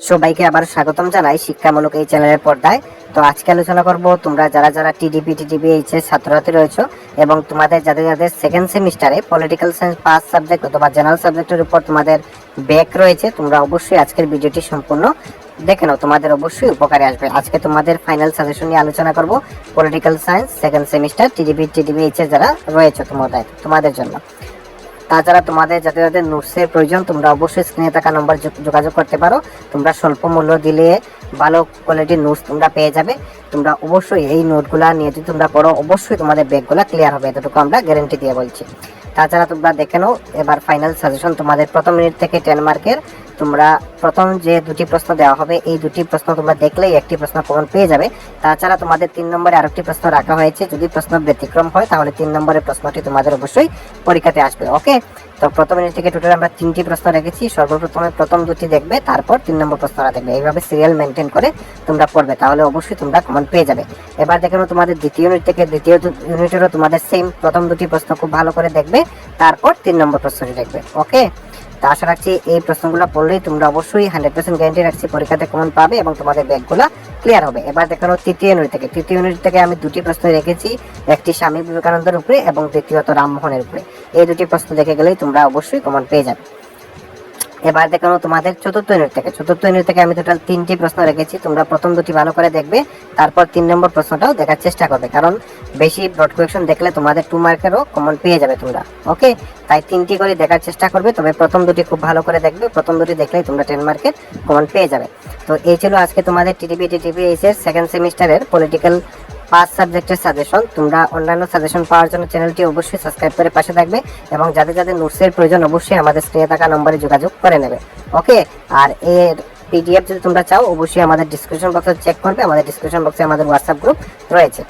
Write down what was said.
সবাইকে আবার স্বাগতম জানাই শিক্ষামূলক এই চ্যানেলের পর্দায়। তো আজকে আলোচনা করব তোমরা যারা যারা টিডিপি এইচএস ছাত্রছাত্রী রয়েছে এবং তোমাদের যাদের যাদের সেকেন্ড সেমিস্টারে পলিটিক্যাল সায়েন্স পাস সাবজেক্ট অথবা জেনারেল সাবজেক্টের উপর তোমাদের ব্যাক রয়েছে, তোমরা অবশ্যই আজকের ভিডিওটি সম্পূর্ণ দেখে নাও, তোমাদের অবশ্যই উপকারে আসবে। আজকে তোমাদের ফাইনাল সাজেশন নিয়ে আলোচনা করব political science second semester TDP HS যারা রয়েছে তোমাদের জন্য। তাছাড়া তোমাদের যাদের যাদের নোটসের প্রয়োজন তোমরা অবশ্যই স্ক্রিনে থাকা নম্বর যোগাযোগ করতে পারো। তোমরা স্বল্প মূল্য দিলে ভালো কোয়ালিটির নোটস তোমরা পেয়ে যাবে। তোমরা অবশ্যই এই নোটগুলা নিয়ে যদি তোমরা পড়ো অবশ্যই তোমাদের ব্যাকগুলা ক্লিয়ার হবে, এতটুকু আমরা গ্যারেন্টি দিয়ে বলছি। তাছাড়া তোমরা দেখে নাও এবার ফাইনাল সাজেশন তোমাদের প্রথম মিনিট থেকে 10 মার্কের। তোমরা প্রথম যে দুটি প্রশ্ন দেওয়া হবে এই দুটি প্রশ্ন তোমরা দেখলেই একটি প্রশ্ন কমন পেয়ে যাবে। তাছাড়া তোমাদের 3 নম্বরে আরেকটি প্রশ্ন রাখা হয়েছে, যদি প্রশ্ন ব্যতিক্রম হয় তাহলে 3 নম্বরের প্রশ্নটি তোমাদের অবশ্যই পরীক্ষাতে আসবে। ওকে, তো প্রথম মিনিট থেকে টোটাল আমরা 3টি প্রশ্ন রেখেছি। সর্বপ্রথমে প্রথম দুটি দেখবে, তারপর 3 নম্বর প্রশ্নটা দেখবে। এইভাবে সিরিয়াল মেনটেন করে তোমরা পড়বে, তাহলে অবশ্যই তোমরা কমন পেয়ে যাবে। এবার দেখো তোমাদের দ্বিতীয় ইউনিট থেকে দ্বিতীয় ইউনিটেরও তোমাদের সেম প্রথম দুটি প্রশ্ন খুব ভালো করে দেখবে, তারপর 3 নম্বর প্রশ্নটি দেখবে। ওকে, তো আশা রাখছি এই প্রশ্নগুলো পড়লেই তোমরা অবশ্যই 100% গ্যারান্টি রাখছি পরীক্ষাতে কমন পাবে এবং তোমাদের ব্যাকগুলো ক্লিয়ার হবে। এবার দেখানো তৃতীয় ইউনিট থেকে আমি দুটি প্রশ্ন রেখেছি, একটি স্বামী বিবেকানন্দের উপরে এবং দ্বিতীয়ত রামমোহনের উপরে। এই দুটি প্রশ্ন দেখে গেলেই তোমরা অবশ্যই কমন পেয়ে যাবে। এবার দেখানো তোমাদের চতুর্থ ইউনিট থেকে আমি টোটাল 3টি প্রশ্ন রেখেছি। তোমরা প্রথম দুটি ভালো করে দেখবে, তারপর 3 নম্বর প্রশ্নটাও দেখার চেষ্টা করবে, কারণ বেশি ব্রড কোয়েশ্চন দেখলে তোমাদের 2 মার্কেরও কমন পেয়ে যাবে তোমরা। ওকে, তাই 3টি করে দেখার চেষ্টা করবে, তবে প্রথম দুটি খুব ভালো করে দেখবে। প্রথম দুটি দেখলেই তোমরা 10 মার্কের কমন পেয়ে যাবে। তো এই ছিল আজকে তোমাদের টিডিপি এইচএস সেকেন্ড সেমিস্টারের পলিটিক্যাল 5 সাবজেক্টের সাজেশন। তোমরা অন্যান্য সাজেশন পাওয়ার জন্য চ্যানেলটি অবশ্যই সাবস্ক্রাইব করে পাশে থাকবে এবং যাদের যাদের নোটসের প্রয়োজন অবশ্যই আমাদের স্ক্রিনে থাকা নম্বরে যোগাযোগ করে নেবে। ওকে, আর এর পিডিএফ যদি তোমরা চাও অবশ্যই আমাদের ডিসক্রিপশন বক্সে চেক করবে। আমাদের ডিসক্রিপশন বক্সে আমাদের হোয়াটসঅ্যাপ গ্রুপ রয়েছে।